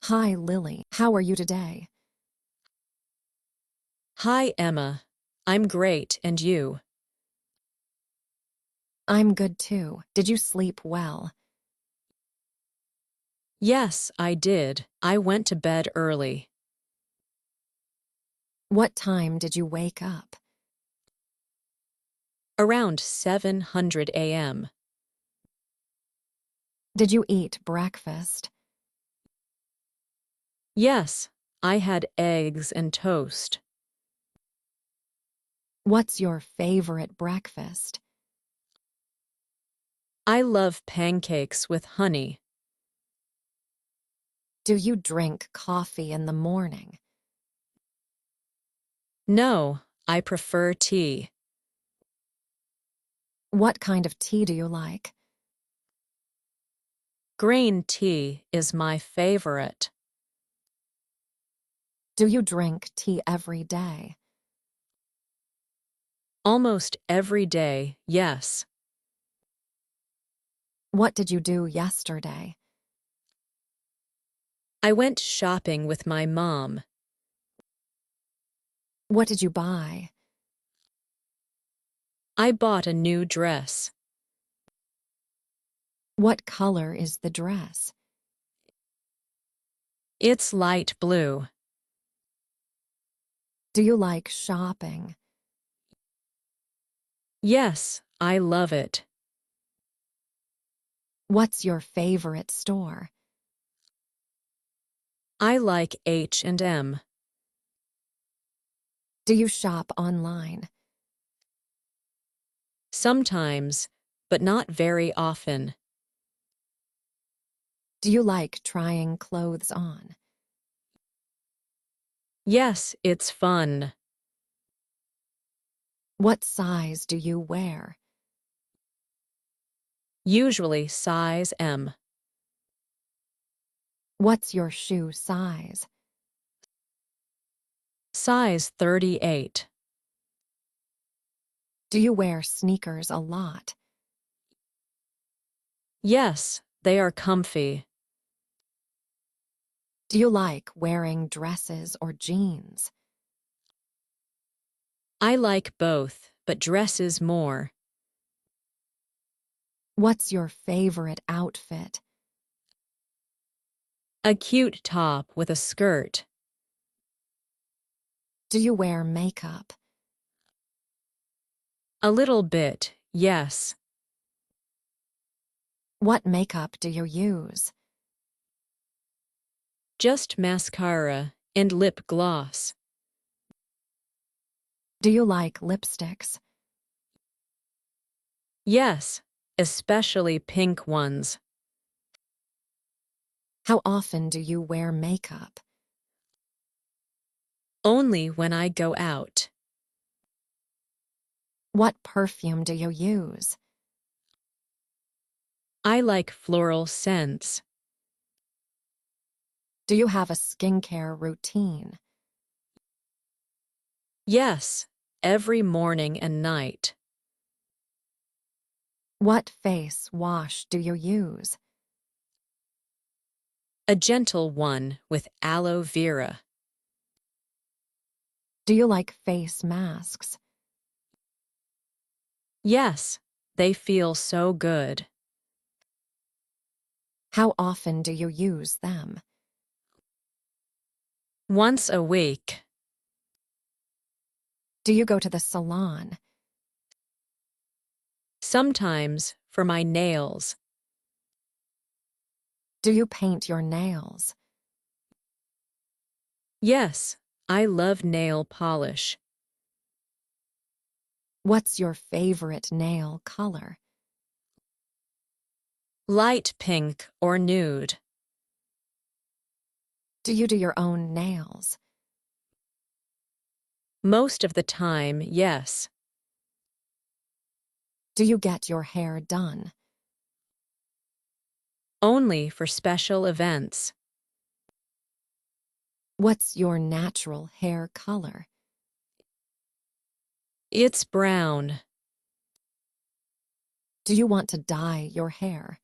Hi, Lily. How are you today? Hi, Emma. I'm great, and you? I'm good too. Did you sleep well? Yes, I did. I went to bed early. What time did you wake up? Around 700 a.m. Did you eat breakfast? Yes, I had eggs and toast. What's your favorite breakfast? I love pancakes with honey. Do you drink coffee in the morning? No, I prefer tea. What kind of tea do you like? Green tea is my favorite. Do you drink tea every day? Almost every day, yes. What did you do yesterday? I went shopping with my mom. What did you buy? I bought a new dress. What color is the dress? It's light blue. Do you like shopping? Yes, I love it. What's your favorite store? I like H&M. Do you shop online? Sometimes, but not very often. Do you like trying clothes on? Yes, it's fun. What size do you wear? Usually size M. What's your shoe size? Size 38. Do you wear sneakers a lot? Yes, they are comfy. Do you like wearing dresses or jeans? I like both, but dresses more. What's your favorite outfit? A cute top with a skirt. Do you wear makeup? A little bit, yes. What makeup do you use? Just mascara and lip gloss. Do you like lipsticks? Yes, especially pink ones. How often do you wear makeup? Only when I go out. What perfume do you use? I like floral scents. Do you have a skincare routine? Yes, every morning and night. What face wash do you use? A gentle one with aloe vera. Do you like face masks? Yes, they feel so good. How often do you use them? Once a week. Do you go to the salon? Sometimes for my nails. Do you paint your nails? Yes, I love nail polish. What's your favorite nail color? Light pink or nude. Do you do your own nails? Most of the time, yes. Do you get your hair done? Only for special events. What's your natural hair color? It's brown. Do you want to dye your hair?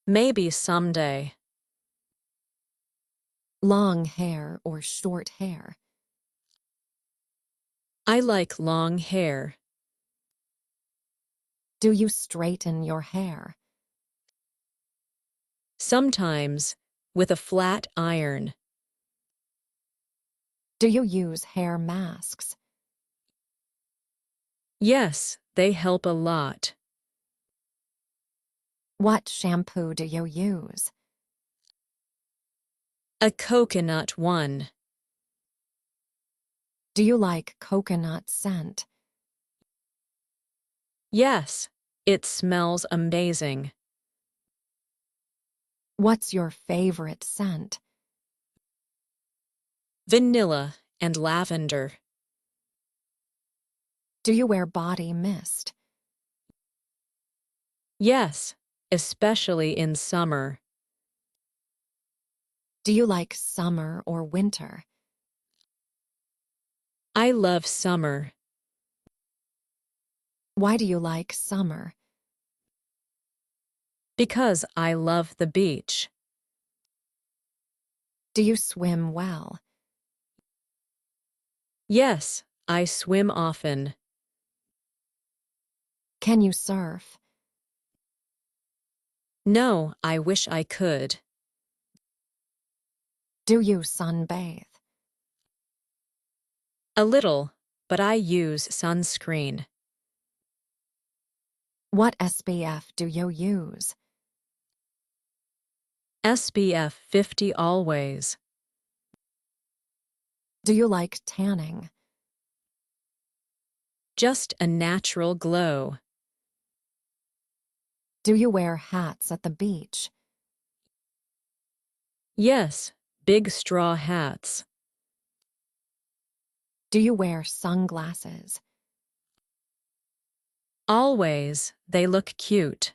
Maybe someday. Long hair or short hair? I like long hair. Do you straighten your hair? Sometimes, with a flat iron. Do you use hair masks? Yes, they help a lot. What shampoo do you use? A coconut one. Do you like coconut scent? Yes, it smells amazing. What's your favorite scent? Vanilla and lavender. Do you wear body mist? Yes, especially in summer. Do you like summer or winter? I love summer. Why do you like summer? Because I love the beach. Do you swim well? Yes, I swim often. Can you surf? No, I wish I could. Do you sunbathe? A little, but I use sunscreen. What SPF do you use? SPF 50 always. Do you like tanning? Just a natural glow. Do you wear hats at the beach? Yes, big straw hats. Do you wear sunglasses? Always, they look cute.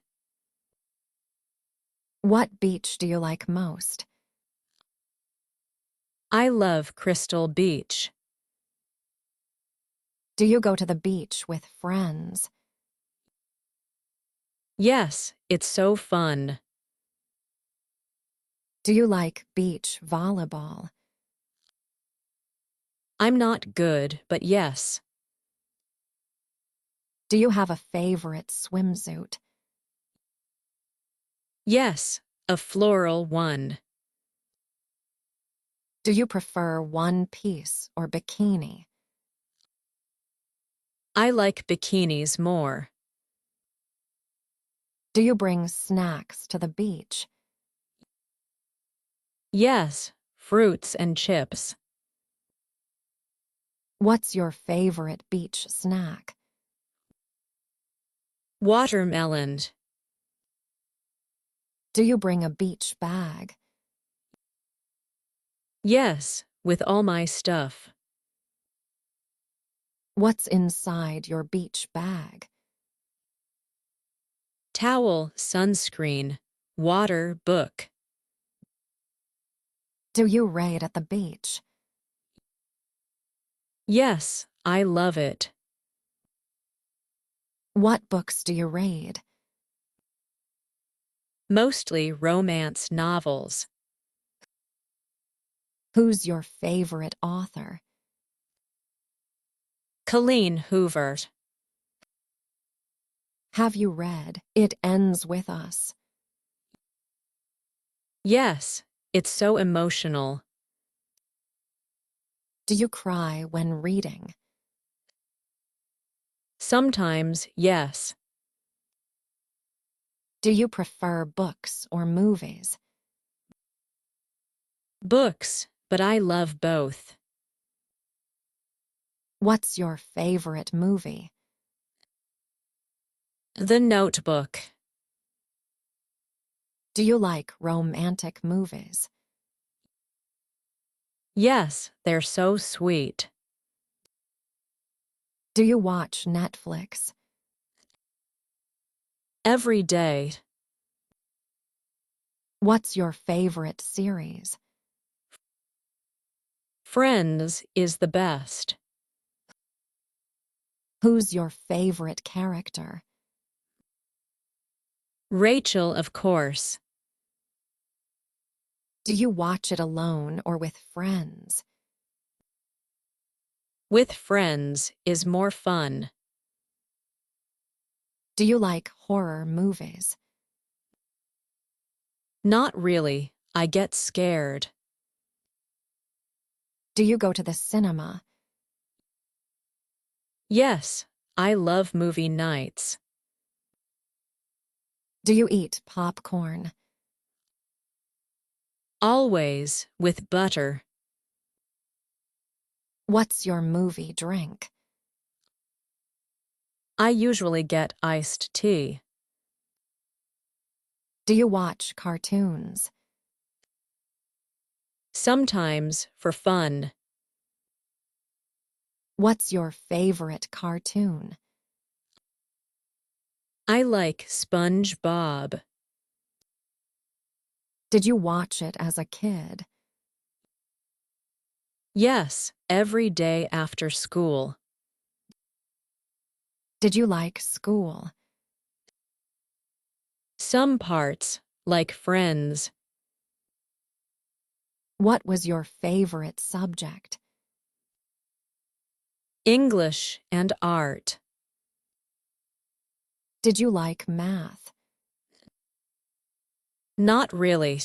What beach do you like most? I love Crystal Beach. Do you go to the beach with friends? Yes, it's so fun. Do you like beach volleyball? I'm not good, but yes. Do you have a favorite swimsuit? Yes, a floral one. Do you prefer one piece or bikini? I like bikinis more. Do you bring snacks to the beach? Yes, fruits and chips. What's your favorite beach snack? Watermelon. Do you bring a beach bag? Yes, with all my stuff. What's inside your beach bag? Towel, sunscreen, water, book. Do you raid at the beach? Yes, I love it. What books do you read? Mostly romance novels. Who's your favorite author? Colleen Hoover. Have you read It Ends With Us? Yes, it's so emotional. Do you cry when reading? Sometimes, yes. Do you prefer books or movies? Books, but I love both. What's your favorite movie? The Notebook. Do you like romantic movies? Yes, they're so sweet. Do you watch Netflix? Every day. What's your favorite series? Friends is the best. Who's your favorite character? Rachel, of course. Do you watch it alone or with friends? With friends is more fun. Do you like horror movies? Not really, I get scared. Do you go to the cinema? Yes, I love movie nights. Do you eat popcorn? Always with butter. What's your movie drink? I usually get iced tea. Do you watch cartoons? Sometimes for fun. What's your favorite cartoon? I like SpongeBob. Did you watch it as a kid? Yes, every day after school. Did you like school? Some parts, like Friends. What was your favorite subject? English and art. Did you like math? Not really.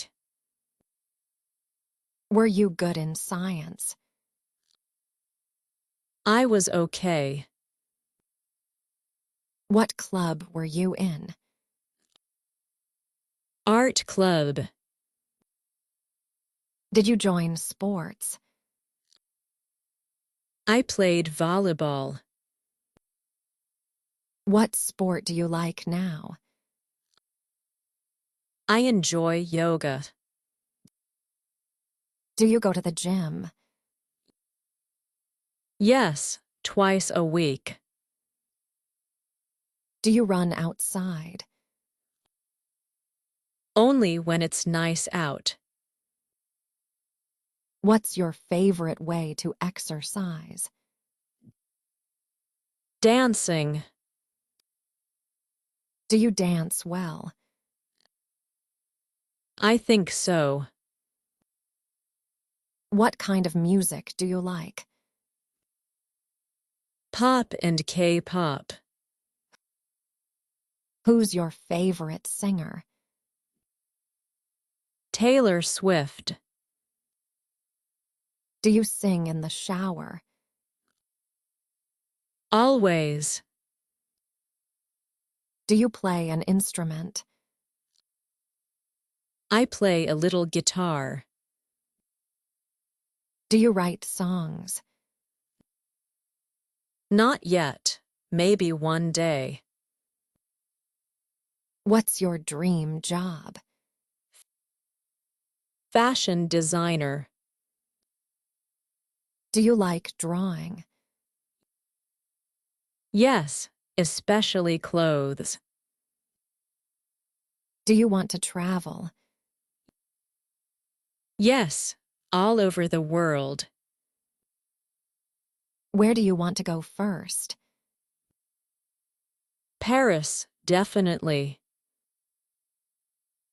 Were you good in science? I was okay. What club were you in? Art club. Did you join sports? I played volleyball. What sport do you like now? I enjoy yoga. Do you go to the gym? Yes, twice a week. Do you run outside? Only when it's nice out. What's your favorite way to exercise? Dancing. Do you dance well? I think so. What kind of music do you like? Pop and K-pop. Who's your favorite singer? Taylor Swift. Do you sing in the shower? Always. Do you play an instrument? I play a little guitar. Do you write songs? Not yet. Maybe one day. What's your dream job? Fashion designer. Do you like drawing? Yes, especially clothes. Do you want to travel? Yes, all over the world. Where do you want to go first? Paris, definitely.